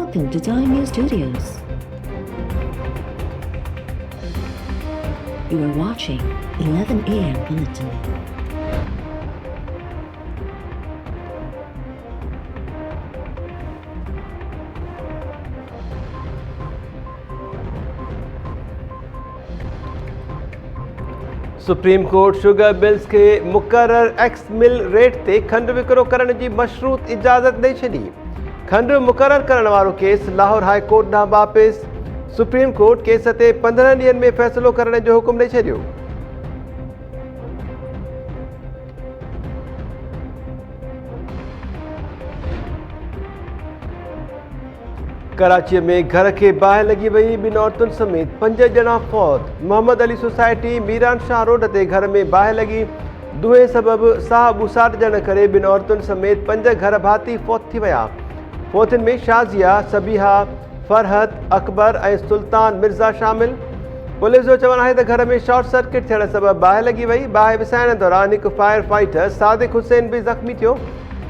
Welcome to Time News Studios. You are watching 11 a.m. Bulletin. Supreme court sugar bills के मुकर्रर x मिल rate ते खंड विकिरो करण जी मशरूत इजाज़त ॾेई छॾी। खंड मुकर्रर करण वारो केस लाहौर हाई कोर्ट ॾांहुं वापसि। सुप्रीम कोर्ट केस ते 15 ॾींहनि में फ़ैसिलो करण जो हुकुम ॾेई छॾियो। कराची में घर के बाहि लगी वही ॿिनि औरतुनि समेत 5 ॼणा फौत। मोहम्मद अली सोसाइटी मीरान शाह रोड ते घर में बाहि लगी दुए सबबि साह ॿुसाट ॼण करे ॿिनि औरतुनि समेत 5 घर भाती फौत थी विया। फौतुनि में शाज़िया, सबीहा, फरहत, अकबर ऐं सुल्तान मिर्ज़ा शामिल। पुलिस जो चवणु आहे त घर में शॉर्ट सर्किट थियण सबबि बाहि लगी वई। बाहि विसाइण दौरान हिकु फायर फाइटर सादिक हुसैन बि ज़ख़्मी थियो।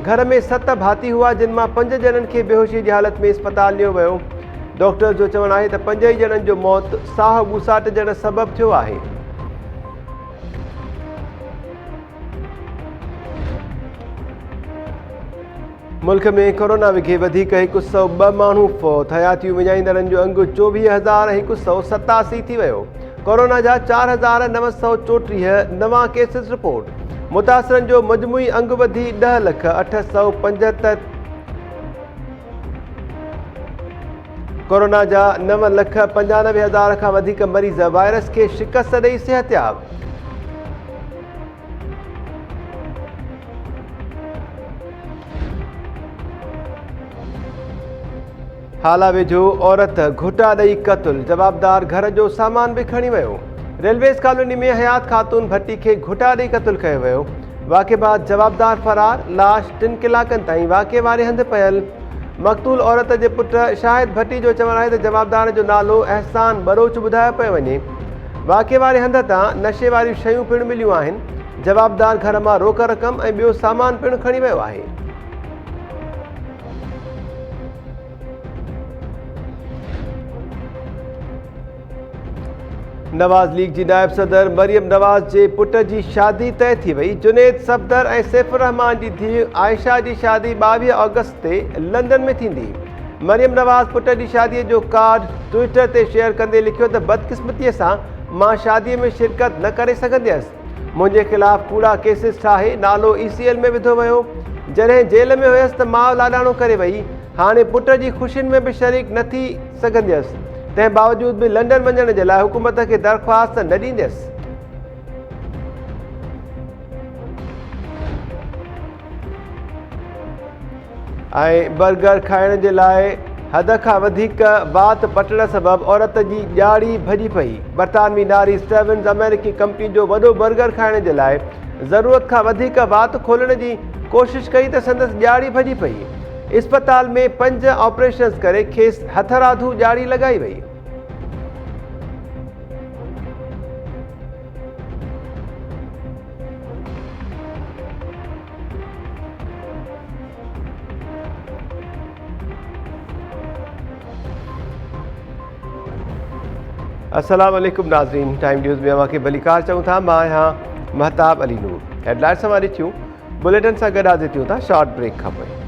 घर में 7 भाती हुआ जिन मां 5 ॼणनि खे बेहोशी जी हालत में अस्पताल लियो वियो। डॉक्टर जो चवणु आहे त 5 ॼणनि जो मौत साह ॿुसाट ॼण सबबि थियो आहे। मुल्क में कोरोना विघे वधीक 102 माण्हू फौत। हयातियूं विञाईंदड़नि जो अंगु 24,187 थी वियो। कोरोना जा 4,934 नवां केसिस रिपोर्ट। मुतासिरनि जो मजमूई अंगु वधी 10,08,75। कोरोना जा 9,95,000 खां वधीक मरीज़ वायरस खे शिकस्त ॾेई सिहतयाब। हाला वेझो औरत घुटा ॾेई क़तल। जवाबदार घर जो सामान बि खणी वियो। रेलवेज़ कॉलोनी में हयात ख़ातून भट्टी खे घुटा ॾेई क़तल कयो वियो। वाक़े बाद जवाबदार फरार। लाश 3 कलाकनि ताईं वाक़े वारे हंधि पयल। मक़तूल औरत जे पुट शाहिद भट्टी जो चवणु आहे त जवाबदार जो नालो अहसान बरोच ॿुधायो पियो वञे। वाक़े वारे हंध तां नशे वारियूं शयूं पिणु मिलियूं आहिनि। जवाबदार घर मां रोक रक़म ऐं ॿियो सामान पिणु खणी वियो आहे। नवाज़ लीग जी नायब सदर मरियम नवाज़ जे पुट जी शादी तय थी वई। जुनेद सफ़दर ऐं सैफुर रहमान जी धीउ आयशा जी शादी 22 अगस्त ते लंदन में थींदी। मरियम नवाज़ पुट जी शादीअ जो कार्ड ट्विटर ते शेयर कंदे लिखियो त बदकिस्मतीअ सां मां शादीअ में शिरकत न करे सघंदसि। मुंहिंजे ख़िलाफ़ कूड़ा केसिस ठाहे नालो ECL में विधो वियो। जॾहिं जेल में हुयसि त माउ लाॾाणो करे वई। हाणे पुट जी ख़ुशियुनि में बि शरीक न थी सघंदसि। तंहिं बावजूद बि लंडन वञण जे लाइ हुकूमत खे दरख़्वास्त न ॾींदसि। ऐं बर्गर खाइण जे लाइ हद खां वधीक वात पटण सबबि औरत जी ॼाड़ी भॼी पई। बरतानवी नारी स्टेवन्स अमेरिकी कंपनी जो वॾो बर्गर खाइण जे लाइ ज़रूरत खां वधीक वात खोलण जी कोशिश कई त संदसि ॼाड़ी भॼी पई। इस्पताल में 5 ऑपरेशन्स करे खेसि हथराधू ॼाड़ी लॻाई वई। अस्सलाम वालेकुम नाज़रीन, टाइम न्यूज़ में अव्हांखे भलीकार चऊं था। मां आहियां महताब अली नूर। हेडलाइन्स सां ॾिठियूं बुलेटिन सां गॾु हाज़िर थियूं था शॉर्ट ब्रेक खां पोइ।